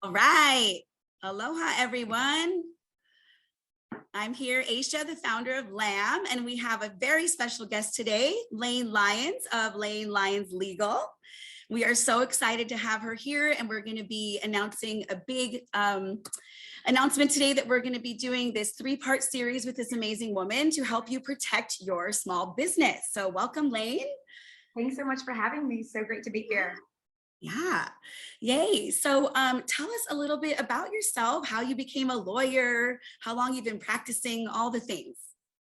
All right. Aloha, everyone. I'm here, Aisha, the founder of LAM, and we have a very special guest today, Layne Lyons of Layne Lyons Legal. We are so excited to have her here, and we're going to be announcing a big announcement today that we're going to be doing this three-part series with this amazing woman to help you protect your small business. So welcome, Layne. Thanks so much for having me. So great to be here. Yeah, yay. So tell us a little bit about yourself, how you became a lawyer, how long you've been practicing, all the things.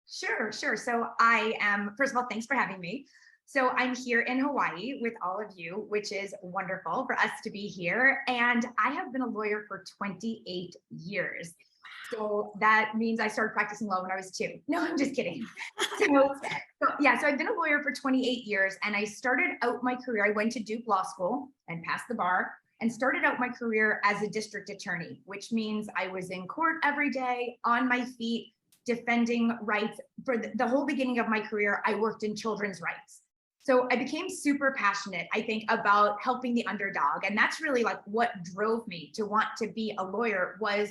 Sure. So I am, first of all, thanks for having me. So I'm here in Hawaii with all of you, which is wonderful for us to be here. And I have been a lawyer for 28 years. So that means I started practicing law when I was 2. No, I'm just kidding. So I've been a lawyer for 28 years, and I started out my career. I went to Duke Law School and passed the bar and started out my career as a district attorney, which means I was in court every day on my feet, defending rights. For the whole beginning of my career, I worked in children's rights. So I became super passionate, I think, about helping the underdog. And that's really like what drove me to want to be a lawyer, was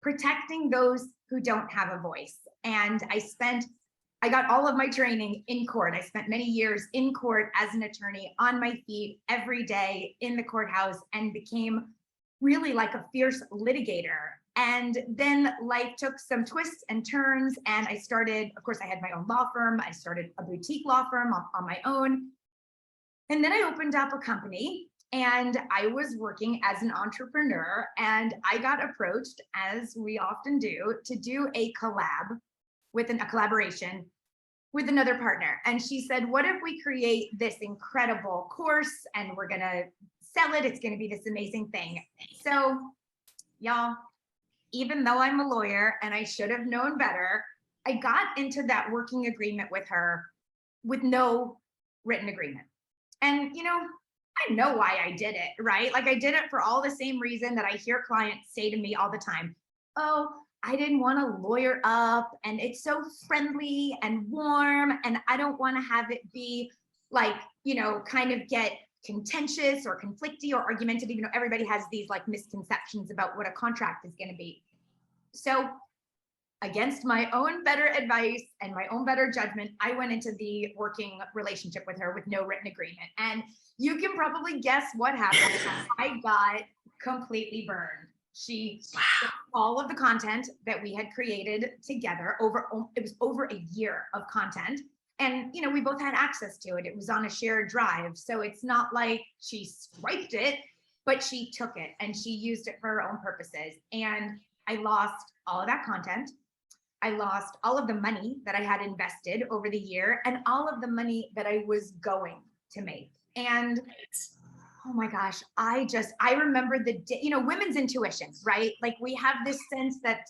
protecting those who don't have a voice. And I got all of my training in court. I spent many years in court as an attorney on my feet every day in the courthouse, and became really like a fierce litigator. And then life took some twists and turns, and I started, of course, I had my own law firm. I started a boutique law firm on my own. And then I opened up a company, and I was working as an entrepreneur, and I got approached, as we often do, to do a collaboration with another partner. And she said, what if we create this incredible course and we're gonna sell it? It's gonna be this amazing thing. So y'all, even though I'm a lawyer and I should have known better, I got into that working agreement with her with no written agreement. And I know why I did it, right? Like, I did it for all the same reason that I hear clients say to me all the time. Oh, I didn't want to lawyer up, and it's so friendly and warm, and I don't want to have it be like, kind of get contentious or conflicty or argumentative. Everybody has these like misconceptions about what a contract is going to be. So against my own better advice and my own better judgment, I went into the working relationship with her with no written agreement. And you can probably guess what happened. I got completely burned. She took all of the content that we had created together it was over a year of content. And, we both had access to it. It was on a shared drive. So it's not like she swiped it, but she took it and she used it for her own purposes. And I lost all of that content. I lost all of the money that I had invested over the year, and all of the money that I was going to make. And oh my gosh, I remember the day, women's intuition, right? Like, we have this sense that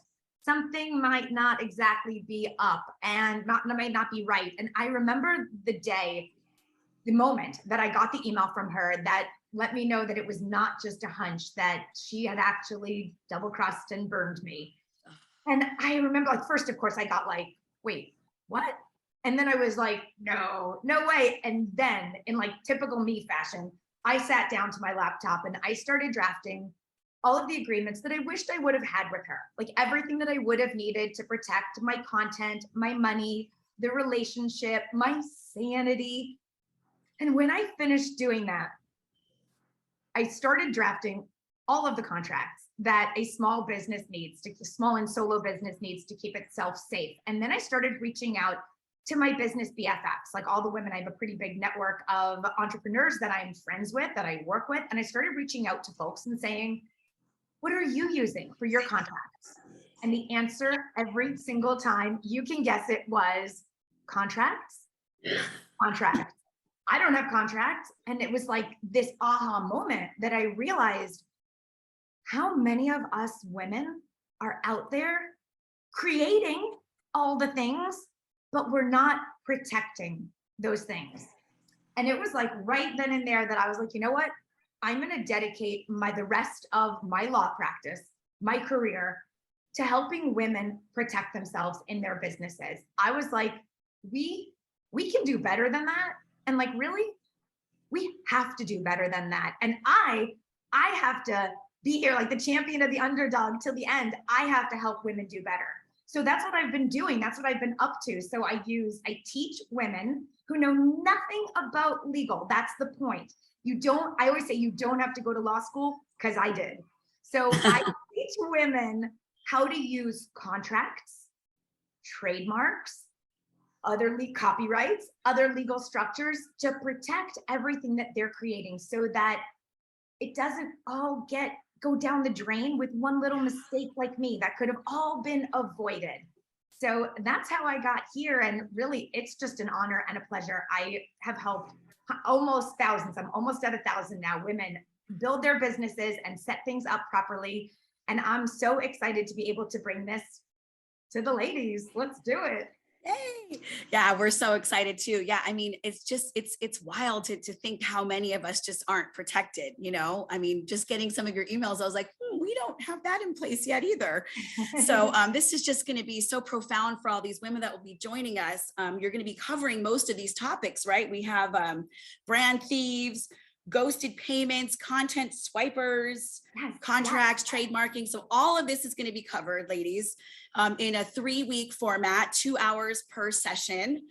something might not exactly be up and might not be right. And I remember the moment that I got the email from her that let me know that it was not just a hunch, that she had actually double-crossed and burned me. And I remember, like, first, of course, I got like, wait, what? And then I was like, no way. And then, in like typical me fashion, I sat down to my laptop and I started drafting all of the agreements that I wished I would have had with her, like everything that I would have needed to protect my content, my money, the relationship, my sanity. And when I finished doing that, I started drafting all of the contracts that a small and solo business needs to keep itself safe. And then I started reaching out to my business BFFs, like all the women. I have a pretty big network of entrepreneurs that I'm friends with, that I work with. And I started reaching out to folks and saying, what are you using for your contracts? And the answer every single time, you can guess it, was contracts. I don't have contracts. And it was like this aha moment that I realized how many of us women are out there creating all the things, but we're not protecting those things. And it was like right then and there that I was like, you know what? I'm going to dedicate the rest of my law practice, my career, to helping women protect themselves in their businesses. I was like, we can do better than that. And like, really, we have to do better than that. And I have to be here like the champion of the underdog till the end. I have to help women do better. So that's what I've been doing. That's what I've been up to. So I teach women who know nothing about legal. That's the point. I always say you don't have to go to law school, because I did. So I teach women how to use contracts, trademarks, other copyrights, other legal structures to protect everything that they're creating, so that it doesn't all go down the drain with one little mistake like me that could have all been avoided. So that's how I got here. And really, it's just an honor and a pleasure. I have helped almost thousands, I'm almost at 1,000 now, women build their businesses and set things up properly. And I'm so excited to be able to bring this to the ladies. Let's do it. Yay. Yeah, we're so excited too. Yeah, I mean, it's just, it's wild to think how many of us just aren't protected, you know? I mean, just getting some of your emails, I was like, we don't have that in place yet either. So this is just going to be so profound for all these women that will be joining us. You're going to be covering most of these topics, right? We have brand thieves, ghosted payments, content swipers, contracts, trademarking. So all of this is going to be covered, ladies, in a 3-week format, 2 hours per session.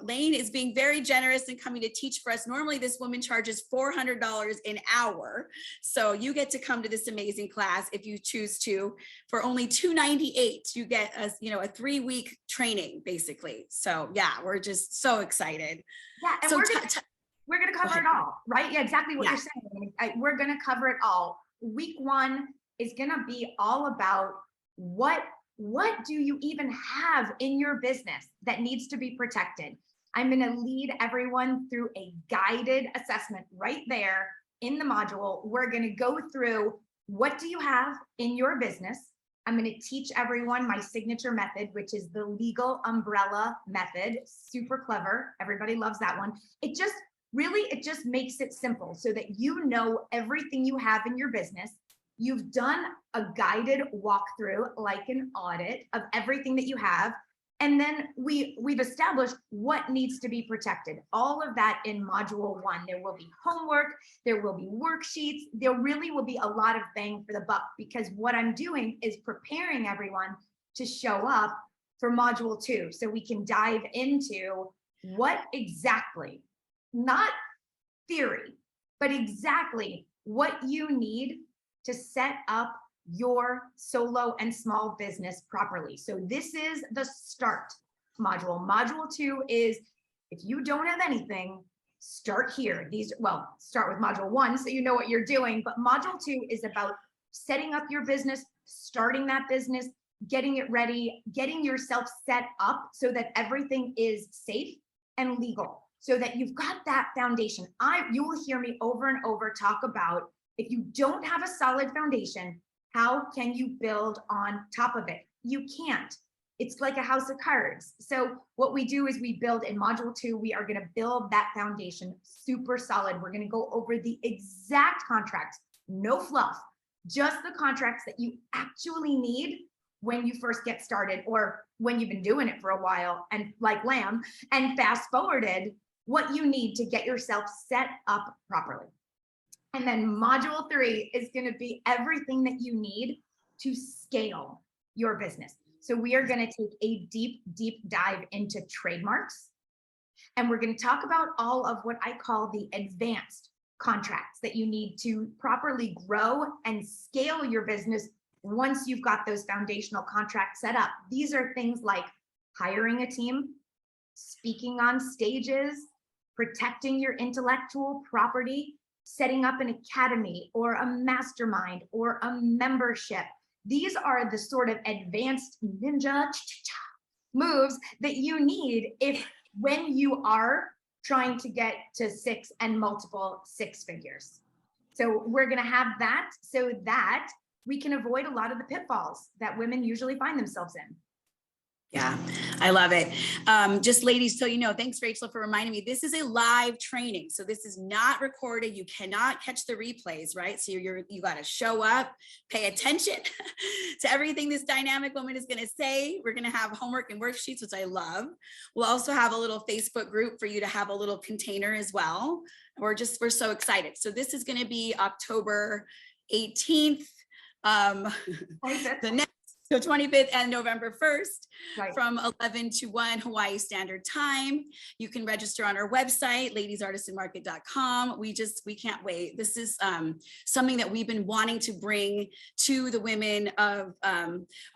Layne is being very generous and coming to teach for us. Normally this woman charges $400 an hour. So you get to come to this amazing class if you choose to. For only $298, you get a 3-week training basically. So yeah, we're just so excited. Yeah, and so we're going to cover it all, right? Yeah, exactly what you're saying. We're going to cover it all. Week 1 is going to be all about what do you even have in your business that needs to be protected? I'm going to lead everyone through a guided assessment right there in the module. We're going to go through what do you have in your business? I'm going to teach everyone my signature method, which is the legal umbrella method. Super clever. Everybody loves that one. It just makes it simple so that you know everything you have in your business. You've done a guided walkthrough, like an audit of everything that you have. And then we've established what needs to be protected. All of that in module 1. There will be homework, there will be worksheets, there really will be a lot of bang for the buck, because what I'm doing is preparing everyone to show up for module 2. So we can dive into what exactly, not theory, but exactly what you need to set up your solo and small business properly. So this is the start module. Module 2 is, if you don't have anything, start here. Start with module 1 so you know what you're doing, but module 2 is about setting up your business, starting that business, getting it ready, getting yourself set up so that everything is safe and legal, so that you've got that foundation. You will hear me over and over talk about, if you don't have a solid foundation, how can you build on top of it? You can't. It's like a house of cards. So what we do is we build in module 2, we are going to build that foundation super solid. We're going to go over the exact contracts, no fluff, just the contracts that you actually need when you first get started, or when you've been doing it for a while, and like Lamb, and fast forwarded what you need to get yourself set up properly. And then module 3 is going to be everything that you need to scale your business. So we are going to take a deep, deep dive into trademarks. And we're going to talk about all of what I call the advanced contracts that you need to properly grow and scale your business once you've got those foundational contracts set up. These are things like hiring a team, speaking on stages, protecting your intellectual property, setting up an academy or a mastermind or a membership. These are the sort of advanced ninja moves that you need when you are trying to get to 6 and multiple 6 figures. So we're going to have that so that we can avoid a lot of the pitfalls that women usually find themselves in. Yeah, I love it. Just ladies, so you know, thanks Rachel for reminding me, this is a live training. So this is not recorded. You cannot catch the replays, right? So you got to show up, pay attention to everything this dynamic woman is going to say. We're going to have homework and worksheets, which I love. We'll also have a little Facebook group for you to have a little container as well. We're so excited. So this is going to be October 18th, um, 25th. the next, so 25th and November 1st Right. from 11 to 1 Hawaii Standard Time. You can register on our website, ladiesartisanmarket.com. We can't wait. This is something that we've been wanting to bring to the women of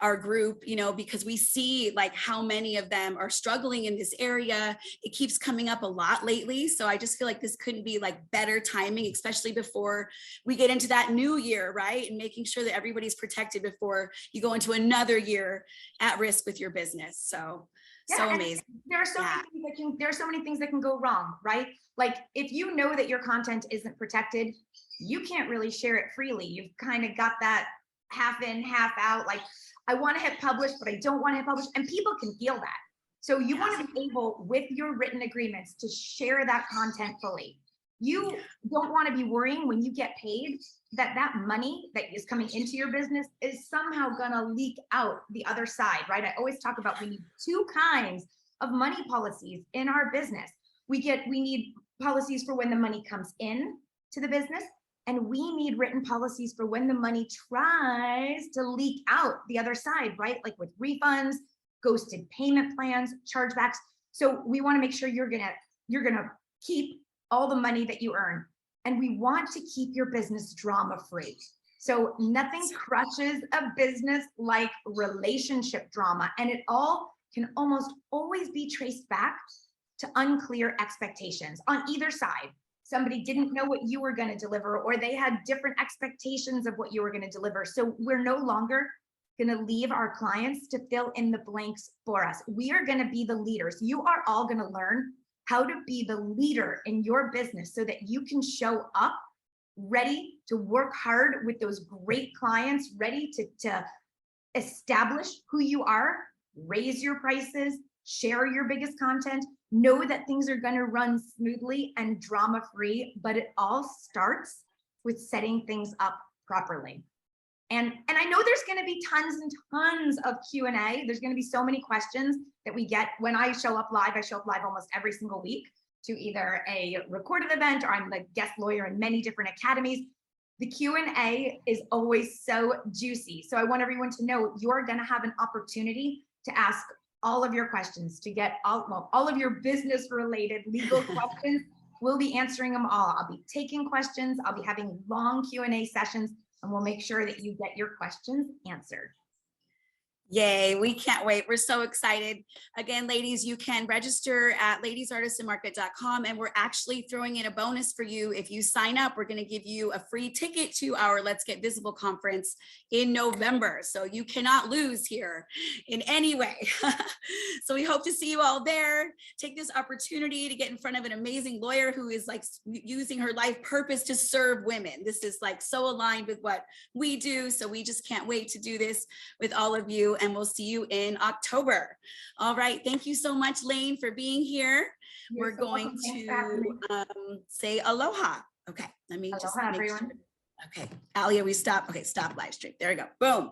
our group, you know, because we see like how many of them are struggling in this area. It keeps coming up a lot lately. So I just feel like this couldn't be like better timing, especially before we get into that new year, right? And making sure that everybody's protected before you go into another year at risk with your business. So amazing. There are so many things there are so many things that can go wrong, right? Like if you know that your content isn't protected, you can't really share it freely. You've kind of got that half in, half out, like I want to hit publish, but I don't want to hit publish, and people can feel that. So you want to be able, with your written agreements, to share that content fully. You don't want to be worrying when you get paid that that money that is coming into your business is somehow going to leak out the other side, right? I always talk about we need two kinds of money policies in our business. We need policies for when the money comes in to the business, and we need written policies for when the money tries to leak out the other side, right? Like with refunds, ghosted payment plans, chargebacks. So we want to make sure you're gonna keep all the money that you earn. And we want to keep your business drama free. So nothing crushes a business like relationship drama. And it all can almost always be traced back to unclear expectations on either side. Somebody didn't know what you were going to deliver, or they had different expectations of what you were going to deliver. So we're no longer going to leave our clients to fill in the blanks for us. We are going to be the leaders. You are all going to learn how to be the leader in your business so that you can show up ready to work hard with those great clients, ready to establish who you are, raise your prices, share your biggest content, know that things are going to run smoothly and drama free, but it all starts with setting things up properly. And I know there's going to be tons and tons of Q&A. There's going to be so many questions that we get when I show up live. I show up live almost every single week to either a recorded event, or I'm the guest lawyer in many different academies. The Q&A is always so juicy. So I want everyone to know you're going to have an opportunity to ask all of your questions, to get all of your business related legal questions. We'll be answering them all. I'll be taking questions. I'll be having long Q&A sessions, and we'll make sure that you get your questions answered. Yay, we can't wait. We're so excited. Again, ladies, you can register at ladiesartisanmarket.com, and we're actually throwing in a bonus for you. If you sign up, we're going to give you a free ticket to our Let's Get Visible conference in November. So you cannot lose here in any way. So we hope to see you all there. Take this opportunity to get in front of an amazing lawyer who is like using her life purpose to serve women. This is like so aligned with what we do. So we just can't wait to do this with all of you. And we'll see you in October. All right. Thank you so much, Layne, for being here. We're going to say aloha. Okay. Let me just make sure. Okay. Alia, we stop. Okay. Stop live stream. There we go. Boom.